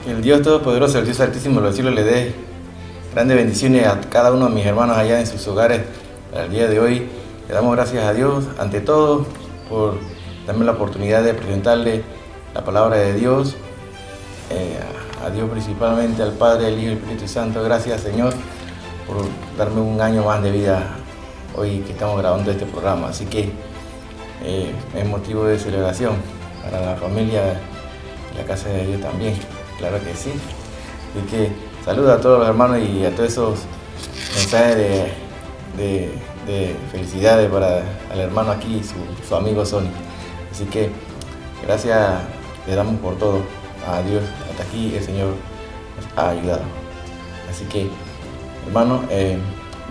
Que el Dios Todopoderoso, el Dios Altísimo, los cielos le dé grandes bendiciones a cada uno de mis hermanos allá en sus hogares. Para el día de hoy le damos gracias a Dios, ante todo, por darme la oportunidad de presentarle la palabra de Dios, a Dios principalmente, al Padre, al Hijo y al Espíritu Santo. Gracias, Señor, por darme un año más de vida hoy que estamos grabando este programa. Así que es motivo de celebración para la familia de la Casa de Dios también. Claro que sí. Así que saludo a todos los hermanos y a todos esos mensajes de felicidades para el hermano aquí, su amigo Sony. Así que gracias le damos por todo a Dios. Hasta aquí el Señor nos ha ayudado. Así que, hermano,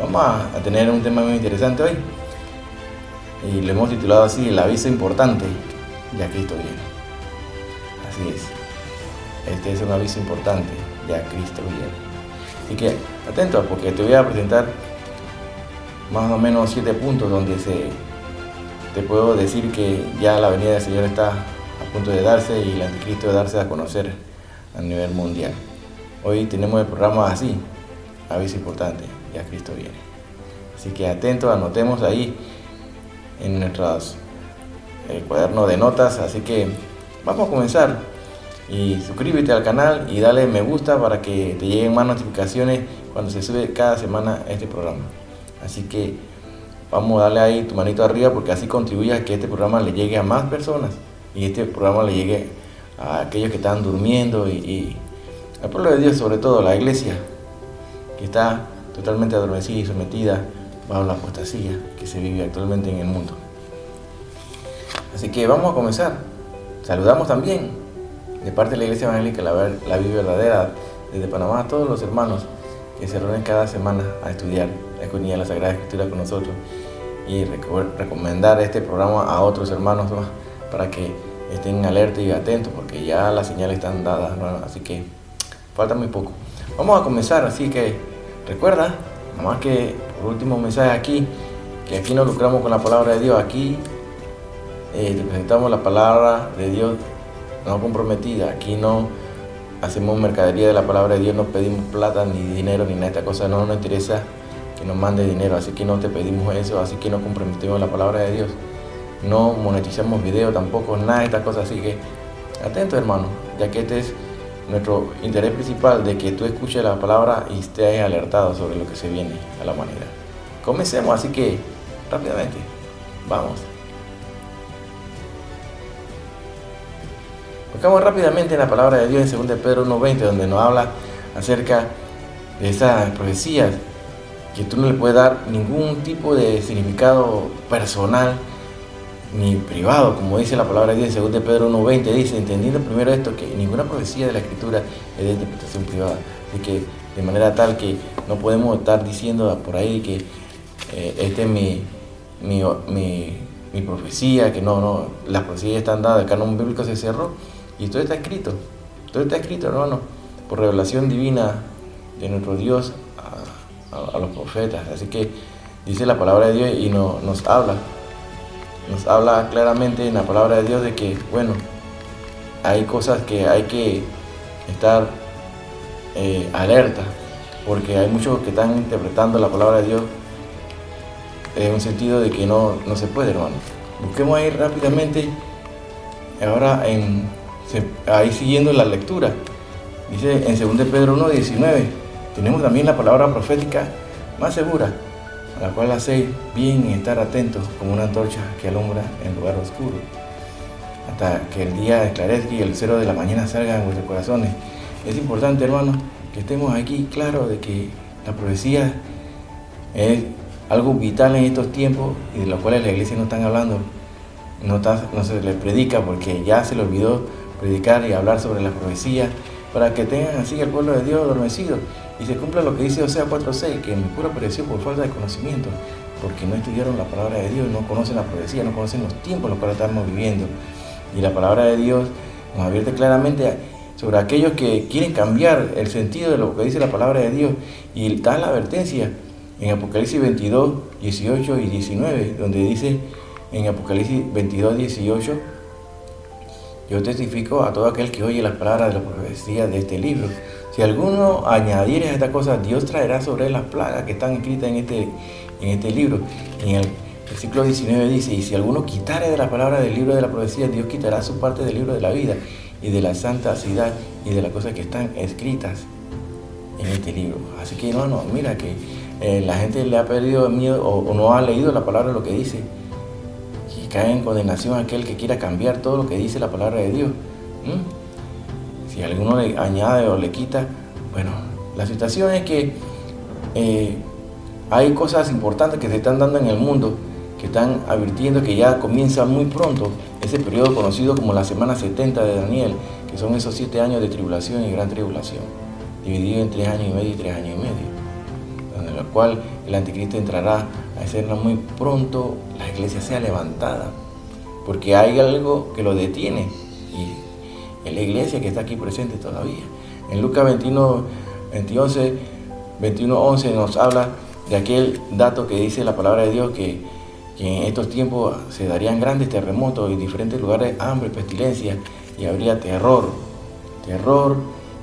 vamos a tener un tema muy interesante hoy. Y lo hemos titulado así: el aviso importante, ya Cristo viene. Así es. Este es un aviso importante, ya Cristo viene. Así que atento, porque te voy a presentar más o menos 7 puntos donde te puedo decir que ya la venida del Señor está a punto de darse y el anticristo de darse a conocer a nivel mundial. Hoy tenemos el programa así: aviso importante, ya Cristo viene. Así que atentos, anotemos ahí en nuestros cuadernos de notas. Así que vamos a comenzar. Y suscríbete al canal y dale me gusta para que te lleguen más notificaciones cuando se sube cada semana este programa. Así que vamos a darle ahí tu manito arriba, porque así contribuyes a que este programa le llegue a más personas y este programa le llegue a aquellos que están durmiendo y al pueblo de Dios, sobre todo la iglesia que está totalmente adormecida y sometida bajo la apostasía que se vive actualmente en el mundo. Así que vamos a comenzar. Saludamos también de parte de la Iglesia Evangélica La Vida Verdadera desde Panamá a todos los hermanos que se reúnen cada semana a estudiar, a escudriñar la Sagrada Escritura con nosotros y recomendar este programa a otros hermanos más para que estén alerta y atentos, porque ya las señales están dadas, ¿no? Así que falta muy poco. Vamos a comenzar, así que recuerda, nomás que por último mensaje aquí, que aquí nos lucramos con la palabra de Dios. Aquí te presentamos la palabra de Dios no comprometida. Aquí no hacemos mercadería de la palabra de Dios, no pedimos plata ni dinero ni nada de esta cosa. No nos interesa que nos mande dinero, así que no te pedimos eso. Así que no comprometemos la palabra de Dios, no monetizamos video tampoco, nada de estas cosas. Así que atento, hermano, ya que este es nuestro interés principal, de que tú escuches la palabra y estés alertado sobre lo que se viene a la humanidad. Comencemos, así que rápidamente vamos. Buscamos rápidamente en la palabra de Dios en 2 Pedro 1:20, donde nos habla acerca de esas profecías que tú no le puedes dar ningún tipo de significado personal ni privado, como dice la palabra de Dios en 2 Pedro 1:20. Dice, entendiendo primero esto, que ninguna profecía de la Escritura es de interpretación privada. Así que de manera tal que no podemos estar diciendo por ahí que esta es mi profecía, que no, las profecías están dadas, el canon bíblico se cerró y todo está escrito, hermano, por revelación divina de nuestro Dios a los profetas. Así que dice la palabra de Dios y nos habla claramente en la palabra de Dios de que, bueno, hay cosas que hay que estar alerta, porque hay muchos que están interpretando la palabra de Dios en un sentido de que no se puede, hermano. Busquemos ahí rápidamente, ahora ahí siguiendo la lectura. Dice en 2 Pedro 1:19, tenemos también la palabra profética más segura, a la cual hacéis bien en estar atentos como una antorcha que alumbra en lugar oscuro, hasta que el día esclarezca y el lucero de la mañana salga en vuestros corazones. Es importante, hermano, que estemos aquí claros de que la profecía es algo vital en estos tiempos, y de los cuales la iglesia no están hablando, no se les predica, porque ya se le olvidó predicar y hablar sobre la profecía, para que tengan así el pueblo de Dios adormecido y se cumpla lo que dice Oseas 4:6, que mi pueblo pereció por falta de conocimiento, porque no estudiaron la palabra de Dios, no conocen la profecía, no conocen los tiempos en los cuales estamos viviendo. Y la palabra de Dios nos advierte claramente sobre aquellos que quieren cambiar el sentido de lo que dice la palabra de Dios, y da la advertencia en Apocalipsis 22, 18 y 19, donde dice en Apocalipsis 22, 18, yo testifico a todo aquel que oye las palabras de la profecía de este libro. Si alguno añadiere a esta cosa, Dios traerá sobre él las plagas que están escritas en este libro. En el versículo 19 dice, y si alguno quitare de la palabra del libro de la profecía, Dios quitará su parte del libro de la vida y de la santa ciudad y de las cosas que están escritas en este libro. Así que hermano, mira que la gente le ha perdido miedo o no ha leído la palabra de lo que dice, y cae en condenación a aquel que quiera cambiar todo lo que dice la palabra de Dios. Si alguno le añade o le quita, bueno, la situación es que hay cosas importantes que se están dando en el mundo, que están advirtiendo que ya comienza muy pronto ese periodo conocido como la semana 70 de Daniel, que son esos 7 años de tribulación y gran tribulación, dividido en 3 años y medio y 3 años y medio, en el cual el anticristo entrará a hacerla muy pronto, la iglesia sea levantada, porque hay algo que lo detiene, y es la iglesia que está aquí presente todavía. En Lucas 21:11 nos habla de aquel dato que dice la palabra de Dios, que en estos tiempos se darían grandes terremotos en diferentes lugares, hambre, pestilencia, y habría terror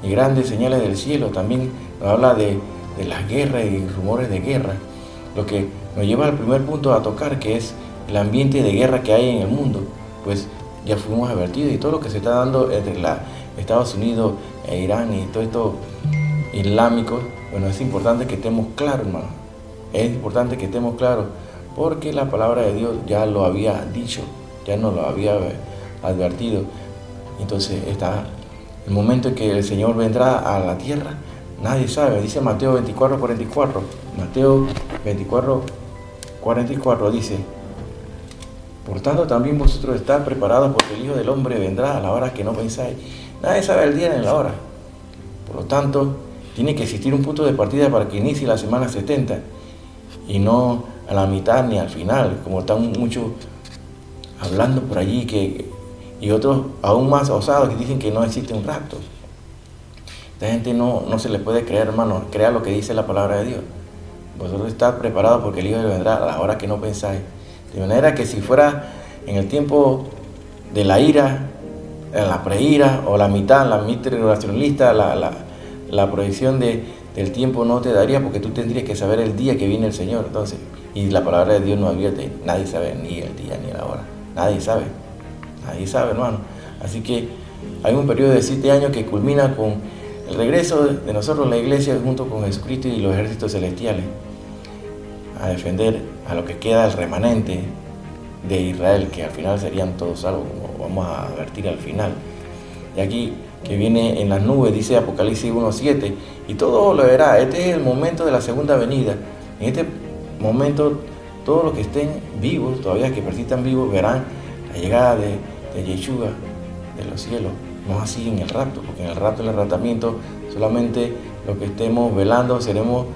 y grandes señales del cielo. También nos habla de las guerras y rumores de guerra, lo que nos lleva al primer punto a tocar, que es el ambiente de guerra que hay en el mundo. Pues ya fuimos advertidos, y todo lo que se está dando entre Estados Unidos e Irán y todo esto islámico, bueno, es importante que estemos claros, hermano. Es importante que estemos claros, porque la palabra de Dios ya lo había dicho, ya nos lo había advertido. Entonces está el momento en que el Señor vendrá a la tierra, nadie sabe. Dice Mateo 24:44. Mateo 24:44 dice, por tanto también vosotros estáis preparados, porque el Hijo del Hombre vendrá a la hora que no pensáis. Nadie sabe el día ni la hora. Por lo tanto, tiene que existir un punto de partida para que inicie la semana 70, y no a la mitad ni al final, como están muchos hablando por allí, y otros aún más osados que dicen que no existe un rapto. Esta gente no se le puede creer, hermano. Crea lo que dice la palabra de Dios. Vosotros estáis preparados porque el Hijo vendrá a la hora que no pensáis. De manera que si fuera en el tiempo de la ira, en la preira, o la mitad tribulacionalista, la proyección del tiempo no te daría, porque tú tendrías que saber el día que viene el Señor. Entonces, y la palabra de Dios no advierte, nadie sabe ni el día ni la hora. Nadie sabe, hermano. Así que hay un periodo de 7 años que culmina con el regreso de nosotros, la iglesia, junto con Jesucristo y los ejércitos celestiales, a defender a lo que queda el remanente de Israel, que al final serían todos salvos, como vamos a advertir al final. Y aquí que viene en las nubes, dice Apocalipsis 1:7, y todo lo verá. Este es el momento de la segunda venida. En este momento, todos los que estén vivos, todavía que persistan vivos, verán la llegada de Yeshua de los cielos. No así en el rapto, porque en el rapto, en el arrebatamiento, solamente los que estemos velando seremos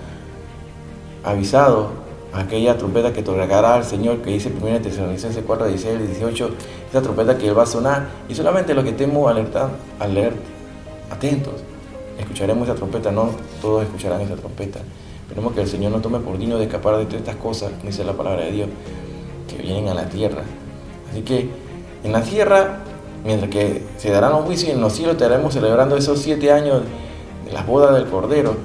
avisados a aquella trompeta que tocará al Señor, que dice 1 Tesalonicenses 4:16-18, esa trompeta que Él va a sonar, y solamente los que estemos atentos escucharemos esa trompeta. No todos escucharán esa trompeta. Esperemos que el Señor no tome por digno de escapar de todas estas cosas, como dice la palabra de Dios, que vienen a la tierra. Así que en la tierra, mientras que se darán los juicios, en los cielos estaremos celebrando esos 7 años de las bodas del Cordero,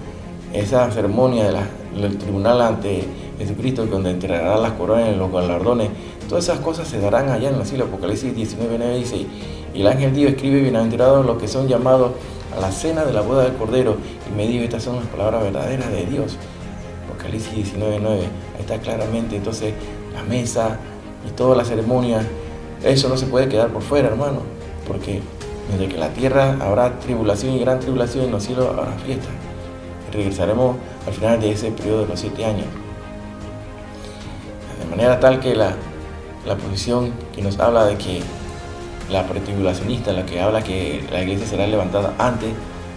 esa ceremonia del tribunal ante Jesucristo, donde entregará las coronas y los galardones. Todas esas cosas se darán allá en el cielo. Apocalipsis 19:9 dice, y el ángel Dios escribe, bienaventurados los que son llamados a la cena de la boda del Cordero. Y me dijo, estas son las palabras verdaderas de Dios. Apocalipsis 19:9, ahí está claramente. Entonces, la mesa y toda la ceremonia, eso no se puede quedar por fuera, hermano, porque mientras que en la tierra habrá tribulación y gran tribulación, en los cielos habrá fiesta. Y regresaremos al final de ese periodo de los 7 años. De manera tal que la posición que nos habla de que la pretribulacionista, la que habla que la iglesia será levantada antes,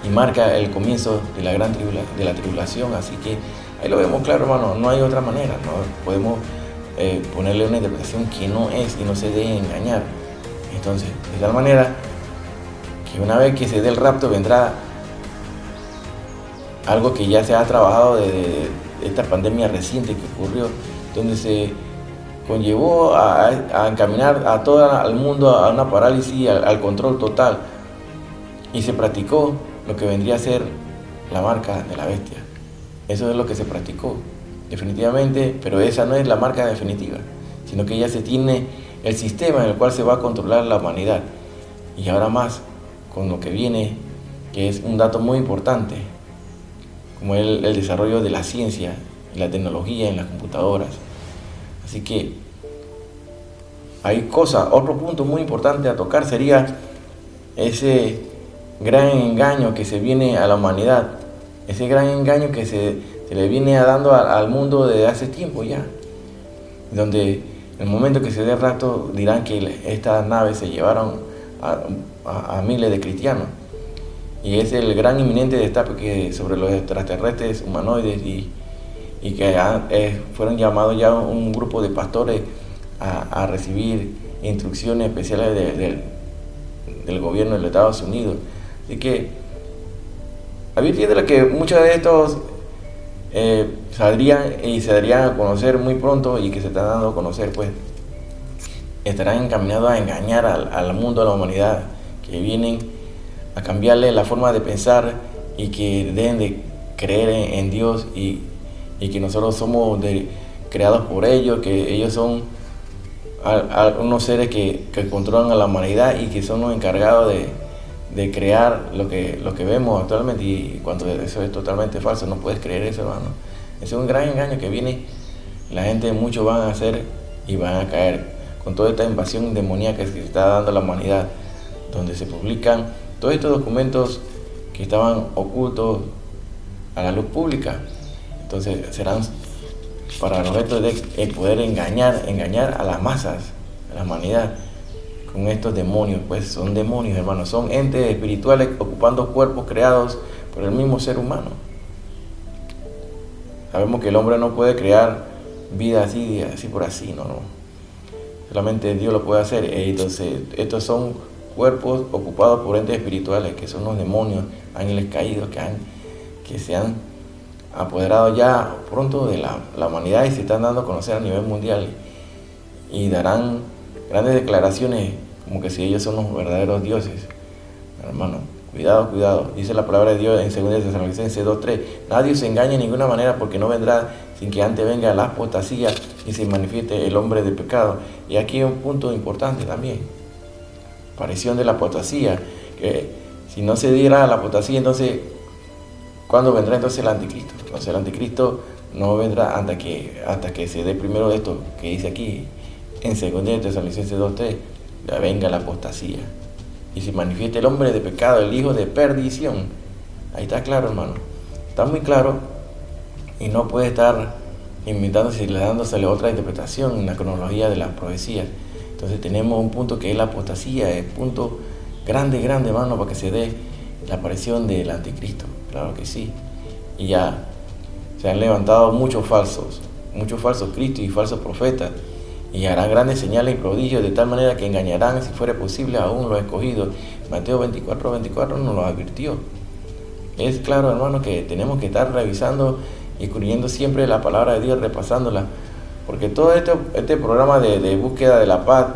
y marca el comienzo de la gran tribulación. Así que ahí lo vemos claro, hermano. No hay otra manera. No podemos ponerle una interpretación que no es, y no se debe engañar. Entonces, de tal manera que una vez que se dé el rapto, vendrá algo que ya se ha trabajado de esta pandemia reciente que ocurrió, donde se conllevó a encaminar a todo el mundo a una parálisis, al control total, y se practicó lo que vendría a ser la marca de la bestia. Eso es lo que se practicó, definitivamente, pero esa no es la marca definitiva, sino que ya se tiene el sistema en el cual se va a controlar la humanidad. Y ahora más, con lo que viene, que es un dato muy importante, como el desarrollo de la ciencia y la tecnología en las computadoras. Así que hay cosas, otro punto muy importante a tocar sería ese gran engaño que se viene a la humanidad, ese gran engaño que se le viene dando al mundo desde hace tiempo ya, donde en el momento que se dé rato dirán que estas naves se llevaron a miles de cristianos, y es el gran inminente destape que sobre los extraterrestres humanoides y que fueron llamados ya un grupo de pastores a recibir instrucciones especiales del gobierno de los Estados Unidos. Así que a mí entiendo que muchos de estos saldrían y se darían a conocer muy pronto, y que se están dando a conocer, pues estarán encaminados a engañar al mundo, a la humanidad, que vienen a cambiarle la forma de pensar y que deben de creer en Dios y que nosotros somos creados por ellos, que ellos son unos seres que controlan a la humanidad y que son los encargados de crear lo que vemos actualmente, y cuando eso es totalmente falso. No puedes creer eso, hermano. Ese es un gran engaño que viene. La gente, muchos van a hacer y van a caer con toda esta invasión demoníaca que se está dando a la humanidad, donde se publican todos estos documentos que estaban ocultos a la luz pública. Entonces serán para el objeto de poder engañar a las masas, a la humanidad, con estos demonios. Pues son demonios, hermanos, son entes espirituales ocupando cuerpos creados por el mismo ser humano. Sabemos que el hombre no puede crear vida así por así, no. Solamente Dios lo puede hacer. Entonces estos son cuerpos ocupados por entes espirituales, que son los demonios, ángeles caídos, que se han apoderado ya pronto de la humanidad y se están dando a conocer a nivel mundial, y darán grandes declaraciones como que si ellos son los verdaderos dioses. Hermano, cuidado, dice la palabra de Dios en 2 Tesalonicenses 2:3: nadie se engañe de ninguna manera, porque no vendrá sin que antes venga la apostasía y se manifieste el hombre de pecado. Y aquí hay un punto importante también: aparición de la apostasía, que si no se diera la apostasía, entonces ¿cuándo vendrá entonces el anticristo? Entonces el anticristo no vendrá hasta que se dé primero de esto que dice aquí en 2 Tesalonicenses 2:3: ya venga la apostasía y se manifieste el hombre de pecado, el hijo de perdición. Ahí está claro, hermano, está muy claro, y no puede estar inventándose y dándosele otra interpretación en la cronología de las profecías. Entonces tenemos un punto que es la apostasía, es punto grande, hermano, para que se dé la aparición del anticristo. Claro que sí. Y ya se han levantado muchos falsos cristos y falsos profetas, y harán grandes señales y prodigios, de tal manera que engañarán, si fuere posible, aún los escogidos. Mateo 24 nos lo advirtió. Es claro, hermano, que tenemos que estar revisando y escudriñando siempre la palabra de Dios, repasándola, porque todo este programa de búsqueda de la paz,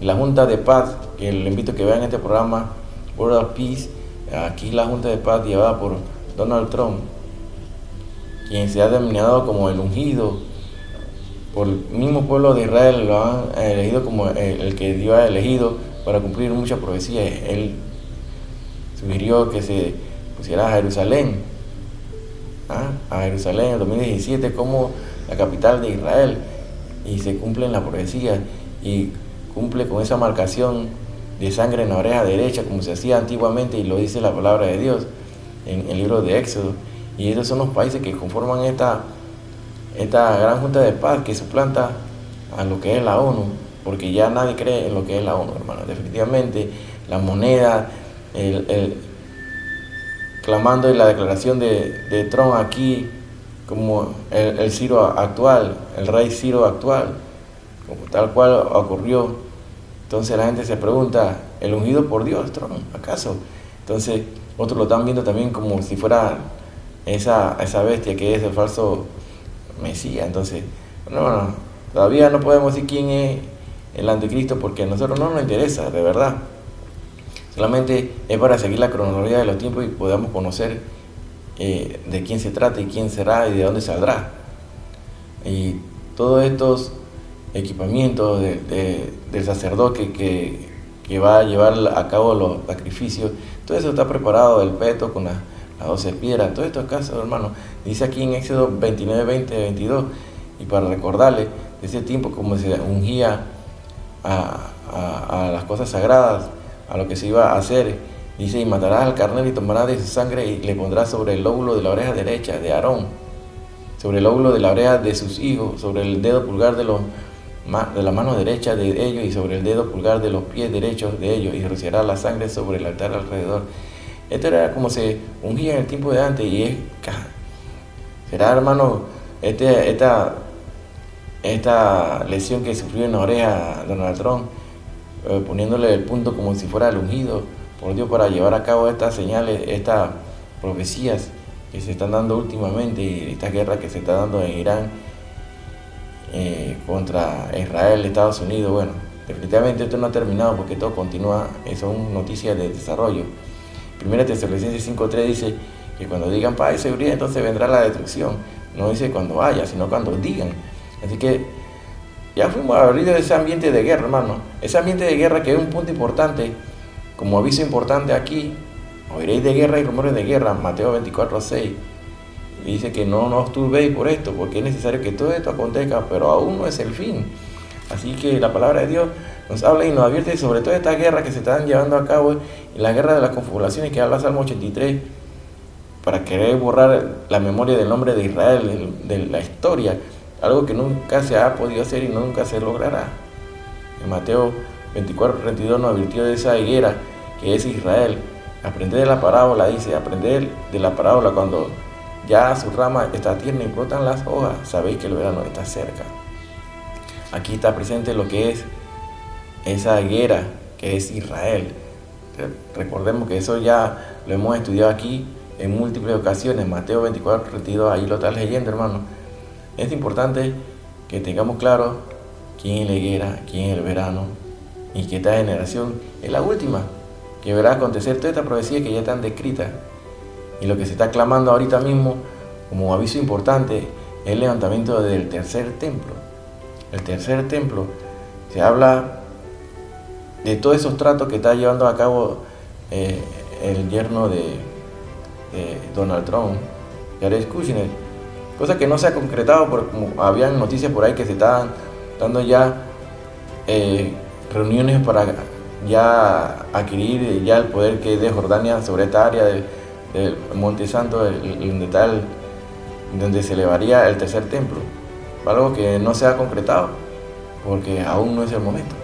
y la Junta de Paz, que le invito a que vean este programa, World of Peace, aquí la Junta de Paz llevada por Donald Trump, quien se ha denominado como el ungido por el mismo pueblo de Israel, lo han elegido como el que Dios ha elegido para cumplir muchas profecías. Él sugirió que se pusiera a Jerusalén en 2017 como la capital de Israel, y se cumple en la profecía, y cumple con esa marcación de sangre en la oreja derecha, como se hacía antiguamente, y lo dice la palabra de Dios en el libro de Éxodo. Y esos son los países que conforman esta gran Junta de Paz, que suplanta a lo que es la ONU, porque ya nadie cree en lo que es la ONU, hermano. Definitivamente la moneda, clamando en la declaración de Trump aquí como el Ciro actual, el rey Ciro actual, como tal cual ocurrió. Entonces la gente se pregunta: ¿el ungido por Dios, Trump, acaso? Entonces otros lo están viendo también como si fuera esa bestia que es el falso Mesías. Entonces, bueno, Todavía no podemos decir quién es el anticristo porque a nosotros no nos interesa, de verdad. Solamente es para seguir la cronología de los tiempos y podamos conocer de quién se trata y quién será y de dónde saldrá. Y todos estos equipamientos del sacerdote que va a llevar a cabo los sacrificios, todo eso está preparado, el peto con las 12 piedras, todo esto es caso, hermano. Dice aquí en Éxodo 29, 20, 22, y para recordarle de ese tiempo como se ungía a las cosas sagradas, a lo que se iba a hacer. Dice, y matarás al carnero y tomarás de su sangre y le pondrás sobre el lóbulo de la oreja derecha de Aarón, sobre el lóbulo de la oreja de sus hijos, sobre el dedo pulgar de la mano derecha de ellos y sobre el dedo pulgar de los pies derechos de ellos, y rociará la sangre sobre el altar alrededor. Esto era como se ungía en el tiempo de antes, y será, hermano, esta lesión que sufrió en la oreja Donald Trump, poniéndole el punto como si fuera el ungido por Dios para llevar a cabo estas señales, estas profecías que se están dando últimamente, y esta guerra que se está dando en Irán contra Israel, Estados Unidos. Bueno, definitivamente esto no ha terminado porque todo continúa, son noticias de desarrollo. 1 Tesalonicenses 5:3 dice que cuando digan paz y seguridad, entonces vendrá la destrucción. No dice cuando vaya, sino cuando digan. Así que ya fuimos a abrir ese ambiente de guerra, hermano. Ese ambiente de guerra que es un punto importante, como aviso importante aquí. Oiréis de guerra y rumores de guerra, Mateo 24:6. Dice que no os turbéis por esto, porque es necesario que todo esto acontezca, pero aún no es el fin. Así que la palabra de Dios nos habla y nos advierte sobre todas estas guerras que se están llevando a cabo, y la guerra de las confabulaciones que habla Salmo 83, para querer borrar la memoria del nombre de Israel, de la historia, algo que nunca se ha podido hacer y nunca se logrará. En Mateo 24:32 nos advirtió de esa higuera que es Israel. Aprended de la parábola, dice, aprended de la parábola cuando ya su rama está tierna y brotan las hojas, sabéis que el verano está cerca. Aquí está presente lo que es esa higuera que es Israel. Recordemos que eso ya lo hemos estudiado aquí en múltiples ocasiones. Mateo 24:32, ahí lo estás leyendo, hermano. Es importante que tengamos claro quién es la higuera, quién es el verano, y que esta generación es la última que verá acontecer toda esta profecía que ya están descritas. Y lo que se está clamando ahorita mismo como aviso importante es el levantamiento del tercer templo. El tercer templo, se habla de todos esos tratos que está llevando a cabo el yerno de Donald Trump, Jared Kushner, cosa que no se ha concretado, porque como habían noticias por ahí que se estaban dando ya reuniones para ya adquirir ya el poder que es de Jordania sobre esta área del Monte Santo, donde se elevaría el tercer templo. Algo que no se ha concretado porque aún no es el momento,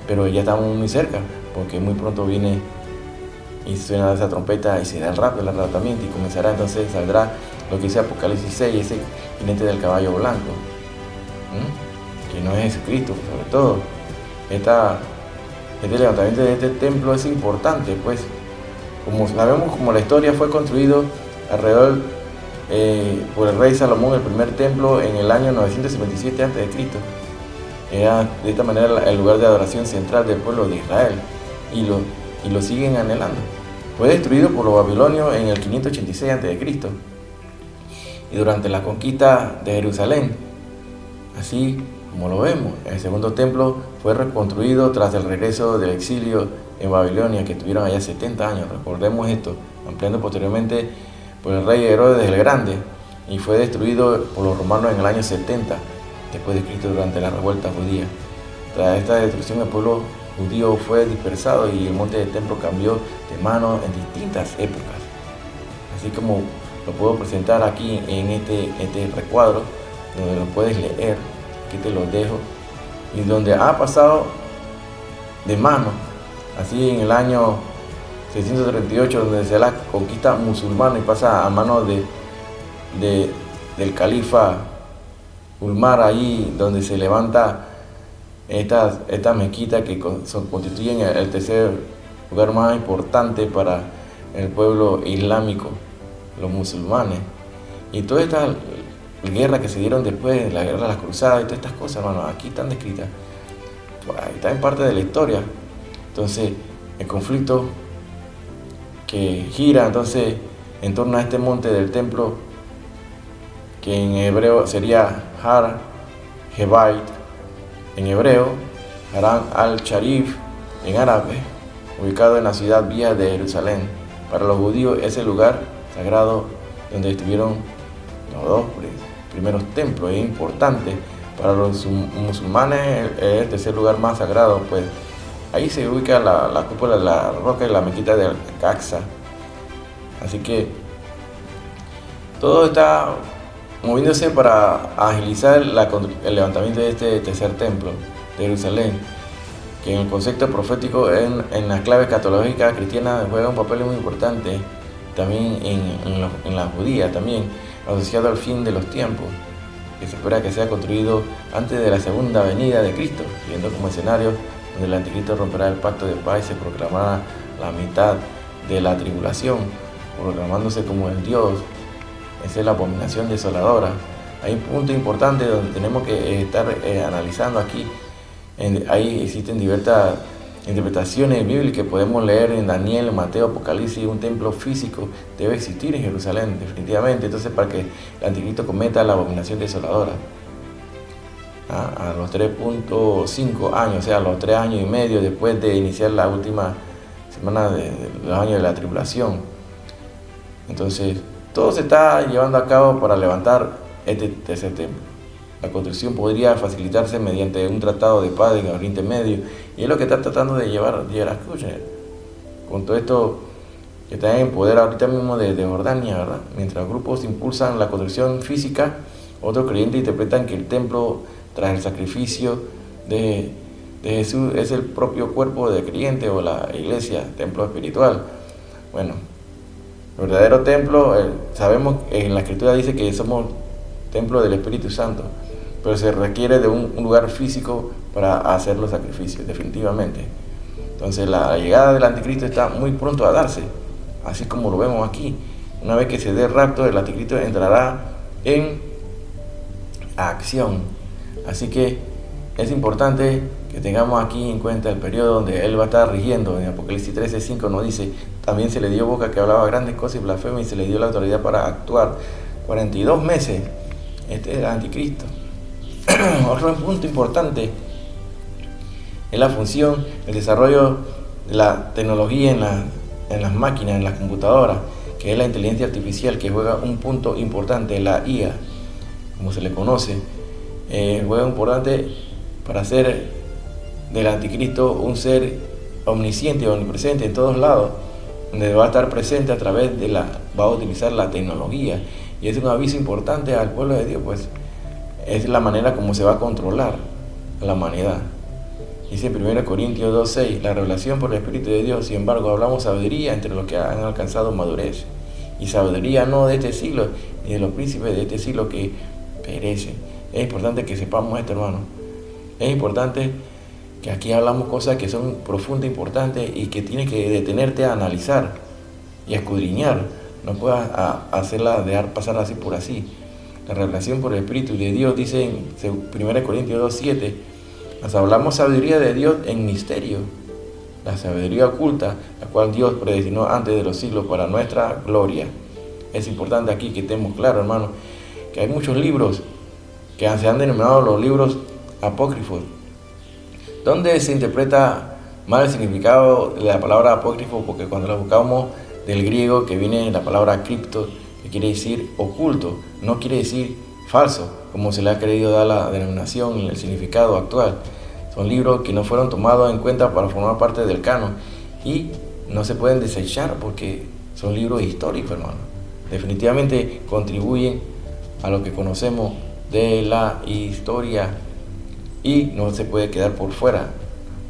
pero ya estamos muy cerca, porque muy pronto viene y suena esa trompeta y se da el rapto, el arrebatamiento, y comenzará, entonces saldrá lo que dice Apocalipsis 6, ese jinete del caballo blanco, que no es Jesucristo, sobre todo. Este levantamiento de este templo es importante, pues, como sabemos, como la historia fue construido alrededor por el rey Salomón, el primer templo en el año 957 a.C. Era de esta manera el lugar de adoración central del pueblo de Israel, y lo siguen anhelando. Fue destruido por los babilonios en el 586 a.C. y durante la conquista de Jerusalén. Así como lo vemos, el segundo templo fue reconstruido tras el regreso del exilio en Babilonia, que tuvieron allá 70 años. Recordemos esto, ampliando posteriormente por el rey Herodes el Grande, y fue destruido por los romanos en el año 70 después de Cristo, durante la revuelta judía. Tras esta destrucción, el pueblo judío fue dispersado y el monte del templo cambió de manos en distintas épocas. Así como lo puedo presentar aquí en este recuadro, donde lo puedes leer, aquí te lo dejo, y donde ha pasado de mano, así en el año 638, donde se da la conquista musulmana y pasa a manos del califa Umar, ahí donde se levanta estas mezquitas que constituyen el tercer lugar más importante para el pueblo islámico, los musulmanes. Y todas estas guerras que se dieron después, la guerra de las cruzadas y todas estas cosas, hermano, aquí están descritas. Está en parte de la historia. Entonces, el conflicto que gira entonces en torno a este monte del templo, que en hebreo sería Har Hebait, en hebreo, Haran al-Sharif, en árabe, ubicado en la ciudad vieja de Jerusalén. Para los judíos es el lugar sagrado donde estuvieron los dos primeros templos. Es importante. Para los musulmanes es el tercer lugar más sagrado, pues ahí se ubica la cúpula de la roca y la mezquita de Al-Aqsa. Así que todo está moviéndose para agilizar el levantamiento de este tercer templo de Jerusalén, que en el concepto profético en la clave escatológica cristiana juega un papel muy importante, también en la judía, también asociado al fin de los tiempos, que se espera que sea construido antes de la segunda venida de Cristo, siendo como escenario donde el anticristo romperá el pacto de paz y se proclamará la mitad de la tribulación, proclamándose como el Dios. Esa es la abominación desoladora. Hay un punto importante donde tenemos que estar analizando aquí. Ahí existen diversas interpretaciones bíblicas que podemos leer en Daniel, Mateo, Apocalipsis. Un templo físico debe existir en Jerusalén, definitivamente. Entonces, para que el anticristo cometa la abominación desoladora, a los 3.5 años, o sea, a los 3 años y medio después de iniciar la última semana de los años de la tribulación. Entonces, todo se está llevando a cabo para levantar este tercer templo. La construcción podría facilitarse mediante un tratado de paz en el Oriente Medio, y es lo que está tratando de llevar a Kushner. Con todo esto que está en poder ahorita mismo de Jordania, ¿verdad? Mientras grupos impulsan la construcción física, otros creyentes interpretan que el templo, tras el sacrificio de Jesús, es el propio cuerpo del creyente o la iglesia, templo espiritual. Bueno, el verdadero templo, sabemos en la Escritura dice que somos templo del Espíritu Santo, pero se requiere de un lugar físico para hacer los sacrificios, definitivamente. Entonces la llegada del anticristo está muy pronto a darse, así como lo vemos aquí. Una vez que se dé el rapto, el anticristo entrará en acción. Así que es importante que tengamos aquí en cuenta el periodo donde él va a estar rigiendo. En Apocalipsis 13:5 nos dice: también se le dio boca que hablaba grandes cosas y blasfemia, y se le dio la autoridad para actuar 42 meses. Este es el anticristo. Otro punto importante es la función, el desarrollo de la tecnología en las máquinas, en las computadoras, que es la inteligencia artificial, que juega un punto importante, la IA, como se le conoce. Juega importante para hacer del anticristo un ser omnisciente, omnipresente en todos lados, donde va a estar presente a través va a utilizar la tecnología, y es un aviso importante al pueblo de Dios, pues es la manera como se va a controlar a la humanidad. Dice en 1 Corintios 2:6, la revelación por el Espíritu de Dios, sin embargo, hablamos sabiduría entre los que han alcanzado madurez, y sabiduría no de este siglo, ni de los príncipes de este siglo que perecen. Es importante que sepamos esto, hermano. Es importante que aquí hablamos cosas que son profundas, importantes, y que tienes que detenerte a analizar y a escudriñar. No puedas dejar pasar así por así. La revelación por el Espíritu de Dios, dice en 1 Corintios 2:7, nos hablamos sabiduría de Dios en misterio, la sabiduría oculta, la cual Dios predestinó antes de los siglos para nuestra gloria. Es importante aquí que estemos claros, hermano, que hay muchos libros que se han denominado los libros apócrifos, donde se interpreta mal el significado de la palabra apócrifo, porque cuando la buscamos del griego, que viene la palabra cripto, que quiere decir oculto, no quiere decir falso, como se le ha querido dar la denominación en el significado actual. Son libros que no fueron tomados en cuenta para formar parte del canon y no se pueden desechar porque son libros históricos, hermano. Definitivamente contribuyen a lo que conocemos de la historia y no se puede quedar por fuera,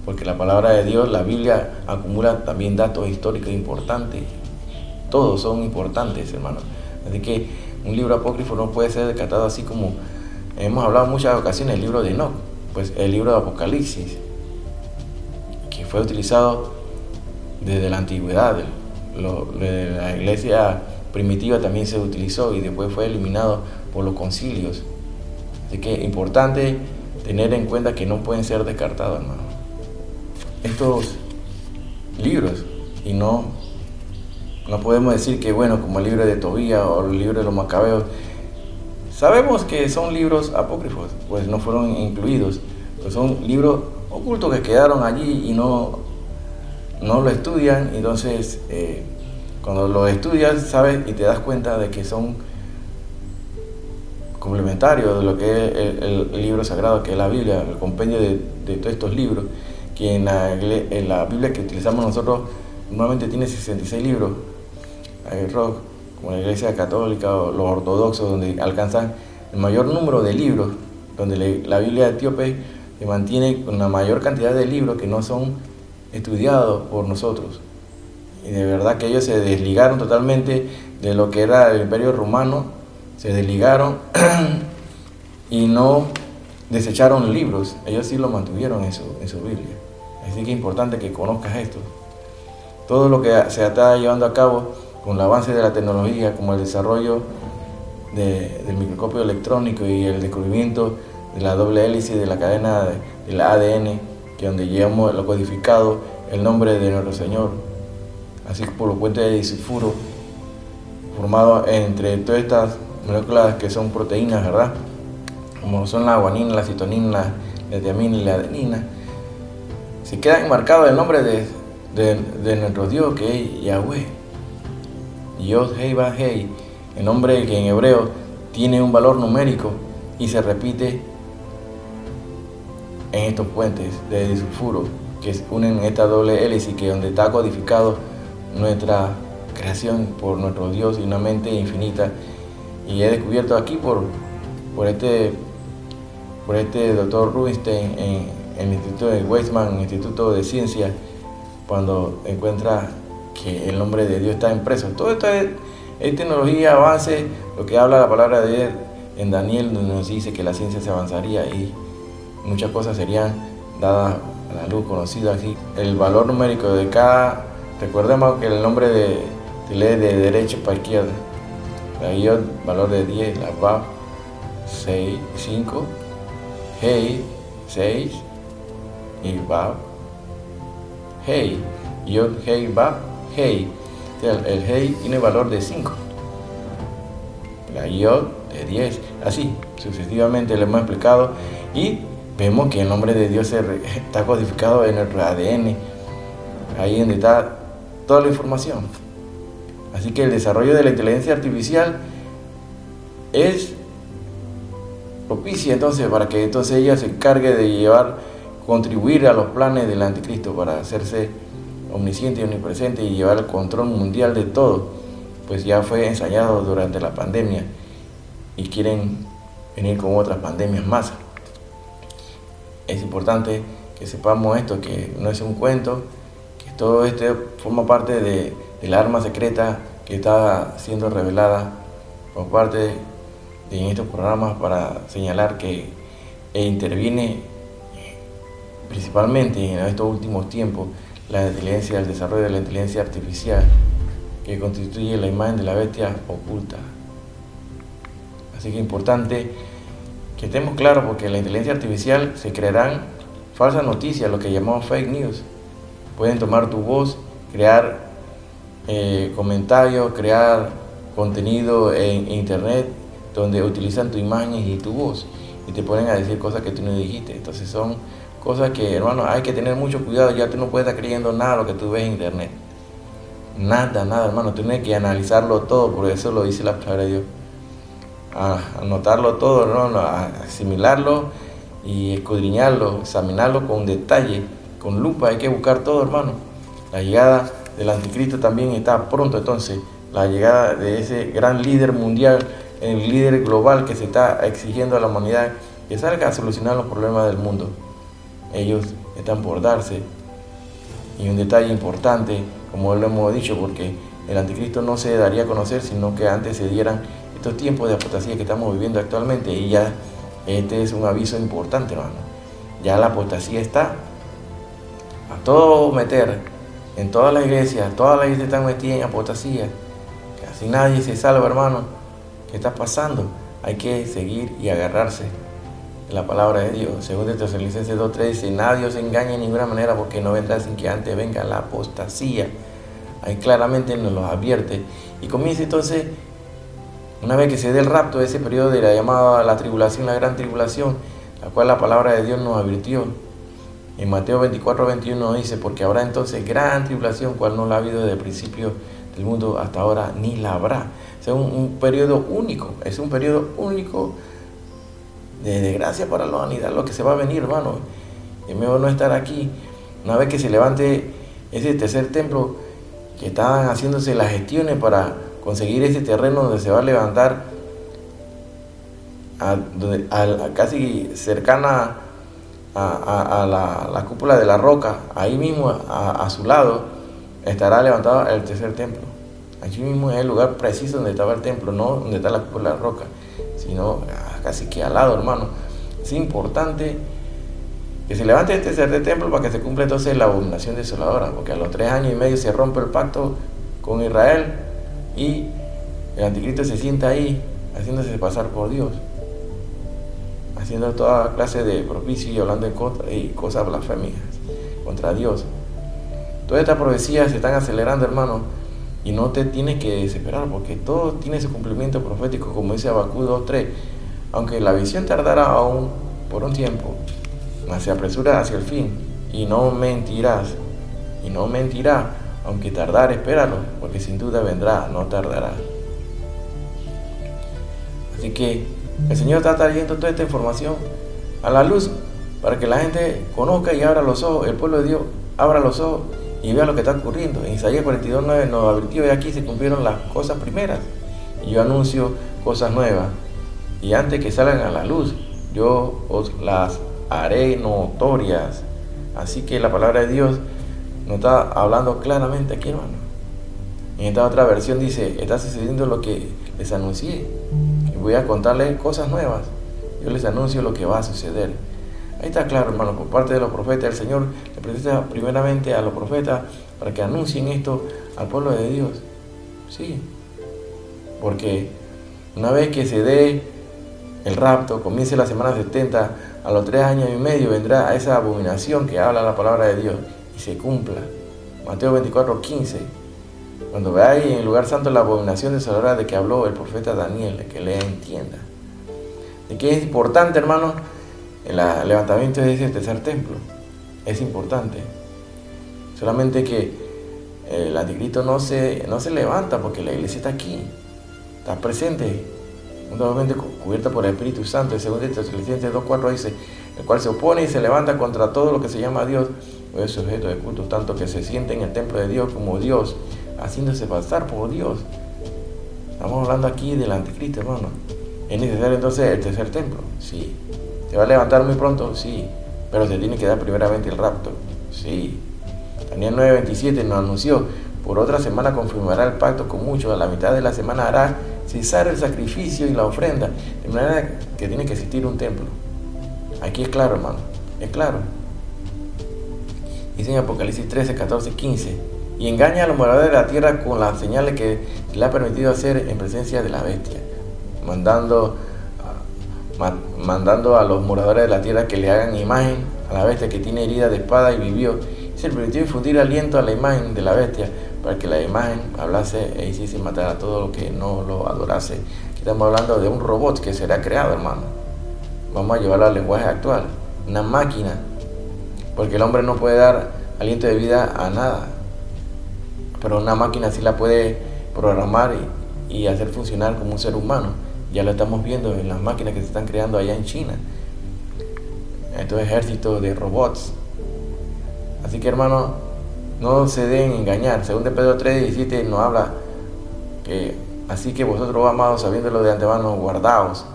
porque la palabra de Dios, la Biblia, acumula también datos históricos importantes. Todos son importantes, hermano. Así que un libro apócrifo no puede ser descartado, así como hemos hablado en muchas ocasiones del libro de Enoch, pues el libro de Apocalipsis, que fue utilizado desde la antigüedad, de la iglesia primitiva también se utilizó y después fue eliminado por los concilios. Así que es importante tener en cuenta que no pueden ser descartados, hermano. Estos libros, y no podemos decir que, bueno, como el libro de Tobías o el libro de los Macabeos, sabemos que son libros apócrifos, pues no fueron incluidos, pues son libros ocultos que quedaron allí y no lo estudian. Entonces, cuando lo estudias, sabes y te das cuenta de que son complementarios de lo que es el libro sagrado, que es la Biblia, el compendio de todos estos libros, que en la Biblia que utilizamos nosotros normalmente tiene 66 libros. Hay rock, como la Iglesia Católica o los ortodoxos, donde alcanzan el mayor número de libros, donde la Biblia etíope se mantiene con la mayor cantidad de libros que no son estudiados por nosotros. Y de verdad que ellos se desligaron totalmente de lo que era el Imperio Romano, se desligaron y no desecharon libros, ellos sí lo mantuvieron en su Biblia. Así que es importante que conozcas esto. Todo lo que se está llevando a cabo con el avance de la tecnología, como el desarrollo del microscopio electrónico y el descubrimiento de la doble hélice de la cadena del ADN, que donde llevamos lo codificado el nombre de nuestro Señor, así por los puentes de disulfuro formados entre todas estas moléculas que son proteínas, ¿verdad? Como son la guanina, la citonina, la tiamina y la adenina, se queda enmarcado el nombre de nuestro Dios, que es Yahweh, Yod Hei Vav Hei, el nombre que en hebreo tiene un valor numérico y se repite en estos puentes de disulfuro que unen esta doble hélice, que es donde está codificado nuestra creación por nuestro Dios y una mente infinita. Y he descubierto aquí por este doctor Rubinstein en el Instituto de Weizmann, Instituto de Ciencia, cuando encuentra que el nombre de Dios está impreso. Todo esto es tecnología, avance, lo que habla la palabra de Dios en Daniel, donde nos dice que la ciencia se avanzaría y muchas cosas serían dadas a la luz conocida aquí. El valor numérico de cada, recordemos que el nombre se lee de derecha para izquierda. La Yod, valor de 10, la Vav, 6, 5, Hei, 6, y Vav, Hei, Yod, Hei, Vav, Hei. O sea, el Hei tiene valor de 5, la Yod de 10, así sucesivamente lo hemos explicado y vemos que el nombre de Dios está codificado en nuestro ADN, ahí donde está toda la información. Así que el desarrollo de la inteligencia artificial es propicia entonces para que entonces ella se encargue de contribuir a los planes del anticristo para hacerse omnisciente y omnipresente y llevar el control mundial de todo, pues ya fue ensayado durante la pandemia y quieren venir con otras pandemias más. Es importante que sepamos esto, que no es un cuento, que todo esto forma parte del arma secreta que está siendo revelada por parte de estos programas para señalar que interviene principalmente en estos últimos tiempos el desarrollo de la inteligencia artificial, que constituye la imagen de la bestia oculta. Así que es importante que estemos claros, porque en la inteligencia artificial se crearán falsas noticias, lo que llamamos fake news. Pueden tomar tu voz, crear comentarios, crear contenido en internet donde utilizan tu imagen y tu voz y te ponen a decir cosas que tú no dijiste. Entonces son cosas que, hermano, hay que tener mucho cuidado. Ya tú no puedes estar creyendo nada de lo que tú ves en internet. Nada, hermano. Tú tienes que analizarlo todo, por eso lo dice la palabra de Dios. Anotarlo todo, ¿no? Asimilarlo y escudriñarlo, examinarlo con detalle, con lupa. Hay que buscar todo, hermano. La llegada del anticristo también está pronto, entonces la llegada de ese gran líder mundial, el líder global que se está exigiendo a la humanidad que salga a solucionar los problemas del mundo. Ellos están por darse. Y un detalle importante, como lo hemos dicho, porque el anticristo no se daría a conocer, sino que antes se dieran estos tiempos de apostasía que estamos viviendo actualmente. Y ya este es un aviso importante, hermano. Ya la apostasía está a todo meter en todas las iglesias están metidas en apostasía. Si nadie se salva, hermano, ¿qué está pasando? Hay que seguir y agarrarse de la palabra de Dios. Según de Tesalonicenses 2:3 dice, nadie os engañe de ninguna manera, porque no vendrá sin que antes venga la apostasía. Ahí claramente nos lo advierte. Y comienza entonces, una vez que se dé el rapto, ese periodo de la llamada la tribulación, la gran tribulación, la cual la palabra de Dios nos advirtió. En Mateo 24:21 dice, porque habrá entonces gran tribulación, cual no la ha habido desde el principio del mundo hasta ahora, ni la habrá. Es un periodo único, es un periodo único de gracia para la humanidad, lo que se va a venir, hermano. Es mejor no estar aquí. Una vez que se levante ese tercer templo, que están haciéndose las gestiones para conseguir ese terreno donde se va a levantar, casi cercana a la cúpula de la roca, ahí mismo a su lado estará levantado el tercer templo. Allí mismo es el lugar preciso donde estaba el templo, no donde está la cúpula de la roca, sino casi que al lado, hermano. Es importante que se levante este tercer templo para que se cumpla entonces la abominación desoladora, porque a los 3 años y medio se rompe el pacto con Israel y el anticristo se sienta ahí haciéndose pasar por Dios, haciendo toda clase de propicio y hablando en contra y cosas blasfémicas contra Dios. Todas estas profecías se están acelerando, hermano, y no te tienes que desesperar, porque todo tiene su cumplimiento profético, como dice Habacuc 2:3. Aunque la visión tardará aún por un tiempo, mas se apresura hacia el fin, y no mentirá, aunque tardar, espéralo, porque sin duda vendrá, no tardará. Así que el Señor está trayendo toda esta información a la luz para que la gente conozca y abra los ojos, el pueblo de Dios abra los ojos y vea lo que está ocurriendo. En Isaías 42:9 nos advirtió, y aquí se cumplieron las cosas primeras, y yo anuncio cosas nuevas, y antes que salgan a la luz, yo os las haré notorias. Así que la palabra de Dios nos está hablando claramente aquí, hermano. En esta otra versión dice, está sucediendo lo que les anuncié, y voy a contarles cosas nuevas. Yo les anuncio lo que va a suceder. Ahí está claro, hermano, por parte de los profetas. El Señor le presenta primeramente a los profetas para que anuncien esto al pueblo de Dios. Sí, porque una vez que se dé el rapto, comience la semana 70, a los 3 años y medio vendrá esa abominación que habla la palabra de Dios y se cumpla. Mateo 24:15. Cuando veáis en el lugar santo la abominación desoladora de que habló el profeta Daniel, de que le entienda. De que es importante, hermano, el levantamiento de ese tercer templo. Es importante. Solamente que el anticristo no se levanta, porque la iglesia está aquí, está presente, juntamente cubierta por el Espíritu Santo. En 2 Tesalonicenses 2:4 dice, el cual se opone y se levanta contra todo lo que se llama Dios o es sujeto de culto, tanto que se siente en el templo de Dios como Dios, haciéndose pasar por Dios. Estamos hablando aquí del anticristo, hermano. ¿Es necesario entonces el tercer templo? Sí. ¿Se va a levantar muy pronto? Sí. Pero se tiene que dar primeramente el rapto. Sí. Daniel 9:27 nos anunció, por otra semana confirmará el pacto con muchos, a la mitad de la semana hará cesar el sacrificio y la ofrenda, de manera que tiene que existir un templo. Aquí es claro, hermano, es claro. Dice en Apocalipsis 13:14-15, y engaña a los moradores de la tierra con las señales que le ha permitido hacer en presencia de la bestia, mandando a los moradores de la tierra que le hagan imagen a la bestia que tiene herida de espada y vivió. Se le permitió infundir aliento a la imagen de la bestia, para que la imagen hablase e hiciese matar a todo lo que no lo adorase. Aquí estamos hablando de un robot que será creado, hermano. Vamos a llevarlo al lenguaje actual. Una máquina. Porque el hombre no puede dar aliento de vida a nada. Pero una máquina sí la puede programar y hacer funcionar como un ser humano. Ya lo estamos viendo en las máquinas que se están creando allá en China. Estos ejércitos de robots. Así que, hermano, no se den engañar. Según de Pedro 3:17 nos habla que así que vosotros, amados, sabiéndolo de antemano, guardaos,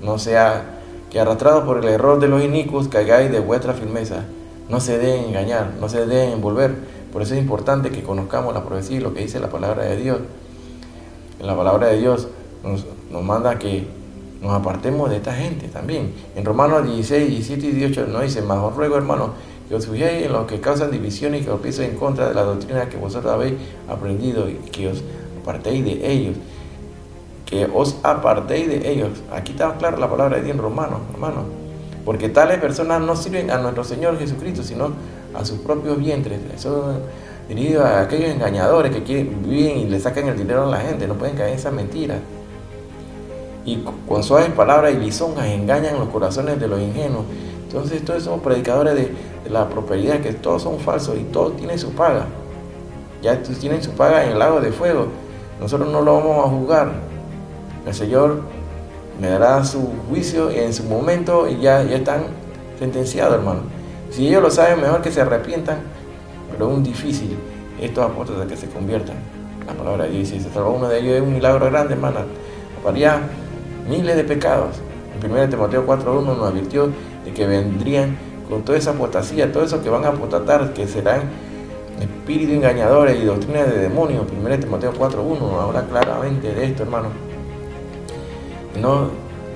no sea que arrastrados por el error de los inicuos caigáis de vuestra firmeza. No se den engañar, no se den envolver. Por eso es importante que conozcamos la profecía y lo que dice la palabra de Dios. La palabra de Dios nos manda que nos apartemos de esta gente también. En Romanos 16:17-18 nos dice, mas os ruego, hermanos, que os fijéis en los que causan divisiones y que os piensen en contra de la doctrina que vosotros habéis aprendido, y que os apartéis de ellos. que os apartéis de ellos. Aquí está clara la palabra de Dios en Romanos, hermano. Porque tales personas no sirven a nuestro Señor Jesucristo, sino a sus propios vientres. Eso dirigido a aquellos engañadores que viven y le sacan el dinero a la gente. No pueden caer en esas mentiras. Y con suaves palabras y lisonjas engañan los corazones de los ingenuos. Entonces todos somos predicadores de la prosperidad, que todos son falsos y todos tienen su paga. Ya tienen su paga en el lago de fuego. Nosotros no lo vamos a juzgar. El Señor me dará su juicio en su momento y ya están sentenciados, hermano. Si ellos lo saben, mejor que se arrepientan, pero es un difícil estos apóstoles que se conviertan. La palabra de Dios dice, se salvó uno de ellos, es un milagro grande, hermano. Haría miles de pecados. En 1 Timoteo 4:1 nos advirtió de que vendrían con toda esa apostasía, todo eso que van a apostatar, que serán espíritus engañadores y doctrinas de demonios. 1 Timoteo 4:1 nos habla claramente de esto, hermano. No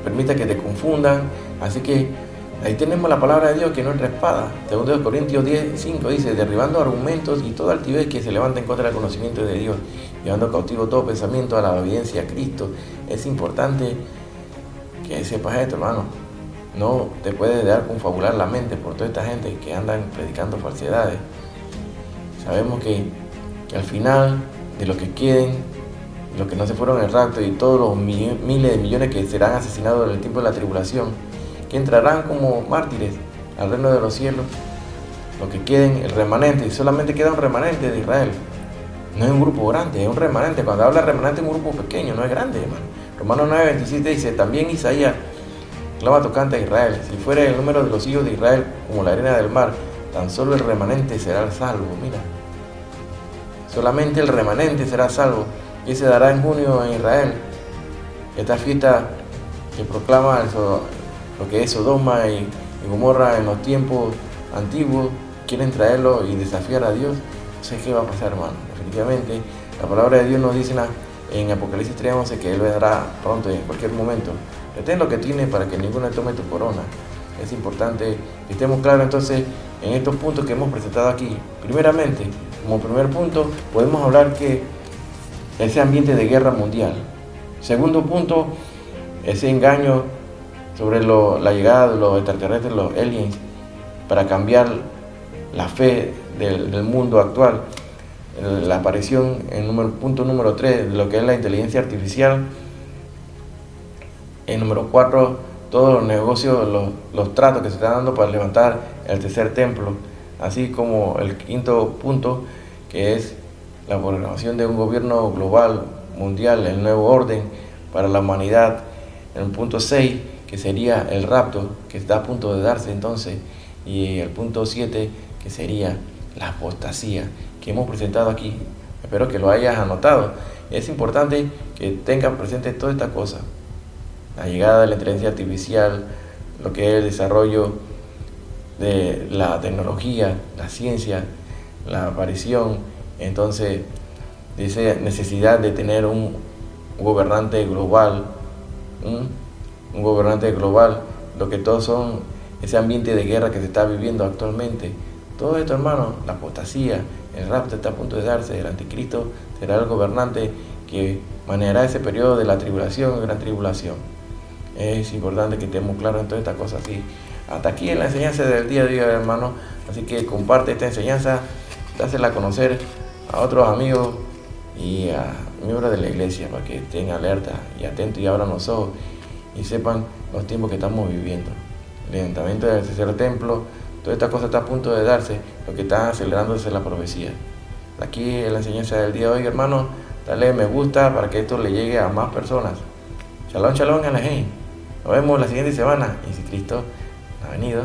permita que te confundan. Así que ahí tenemos la palabra de Dios, que es nuestra espada. 2 Corintios 10:5 dice, derribando argumentos y toda altivez que se levanta en contra del conocimiento de Dios, llevando cautivo todo pensamiento a la obediencia a Cristo. Es importante que sepas esto, hermano. No te puedes dejar confabular la mente por toda esta gente que andan predicando falsedades. Sabemos que al final de los que queden, los que no se fueron en el rapto y todos los miles de millones que serán asesinados en el tiempo de la tribulación, que entrarán como mártires al reino de los cielos, los que queden, el remanente, y solamente queda un remanente de Israel. No es un grupo grande, es un remanente. Cuando habla remanente es un grupo pequeño, no es grande, hermano. Romanos 9:27 dice, también Isaías clama tocante a Israel, si fuera el número de los hijos de Israel como la arena del mar, tan solo el remanente será salvo. Mira, solamente el remanente será salvo, y se dará en junio en Israel. Esta fiesta que proclama lo que es Sodoma y Gomorra en los tiempos antiguos, quieren traerlo y desafiar a Dios. No sé qué va a pasar, hermano. Definitivamente la palabra de Dios nos dice en Apocalipsis 3:11 que Él vendrá pronto, en cualquier momento. Retén lo que tienes para que ninguno tome tu corona. Es importante que estemos claros entonces en estos puntos que hemos presentado aquí. Primeramente, como primer punto, podemos hablar que ese ambiente de guerra mundial. Segundo punto, ese engaño sobre la llegada de los extraterrestres, los aliens, para cambiar la fe del mundo actual. La aparición en punto número 3 de lo que es la inteligencia artificial. En número 4, todos los negocios, los tratos que se están dando para levantar el tercer templo. Así como el quinto punto, que es la programación de un gobierno global, mundial, el nuevo orden para la humanidad. En el punto 6, que sería el rapto, que está a punto de darse entonces. Y el punto 7, que sería la apostasía, que hemos presentado aquí. Espero que lo hayas anotado. Es importante que tengas presente todas estas cosas. La llegada de la inteligencia artificial, lo que es el desarrollo de la tecnología, la ciencia, la aparición, entonces, de esa necesidad de tener un gobernante global, un gobernante global, lo que todos son ese ambiente de guerra que se está viviendo actualmente. Todo esto, hermano, la apostasía, el rapto está a punto de darse, el anticristo será el gobernante que manejará ese periodo de la tribulación, gran tribulación. Es importante que estemos claros en todas estas cosas. Así, hasta aquí en la enseñanza del día de hoy, hermano. Así que comparte esta enseñanza, dásela a conocer a otros amigos y a miembros de la iglesia para que estén alerta y atentos y abran los ojos y sepan los tiempos que estamos viviendo. El levantamiento del tercer templo, toda esta cosa está a punto de darse, lo que está acelerándose la profecía. Aquí en la enseñanza del día de hoy, hermano, dale me gusta para que esto le llegue a más personas. Shalom, shalom, Anaheim. Nos vemos la siguiente semana y si Cristo ha venido.